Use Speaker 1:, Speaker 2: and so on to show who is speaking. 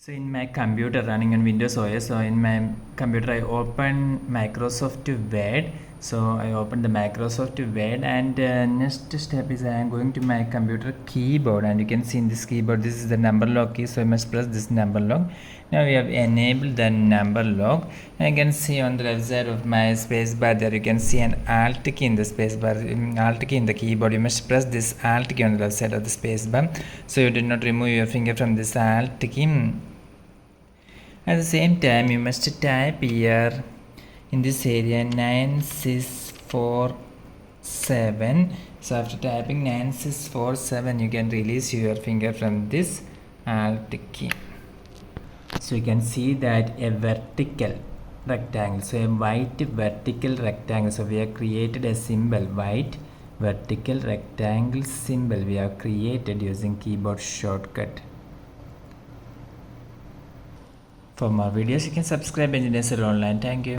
Speaker 1: So in my computer running on Windows OS, so in my computer I open Microsoft Word. So I open the Microsoft Word, and next step is I am going to my computer keyboard, and you can see in this keyboard this is the number lock key, so I must press this number lock. Now we have enabled the number lock, and you can see on the left side of my space bar there you can see an alt key in the space bar, alt key in the keyboard. You must press this alt key on the left side of the space bar, so you do not remove your finger from this alt key. At the same time, you must type here in this area 9647. So after typing 9647, you can release your finger from this alt key. So you can see that a vertical rectangle, so a white vertical rectangle. So we have created a symbol, white vertical rectangle symbol we have created using keyboard shortcut. For more videos, you can subscribe Engineers Online. Thank you.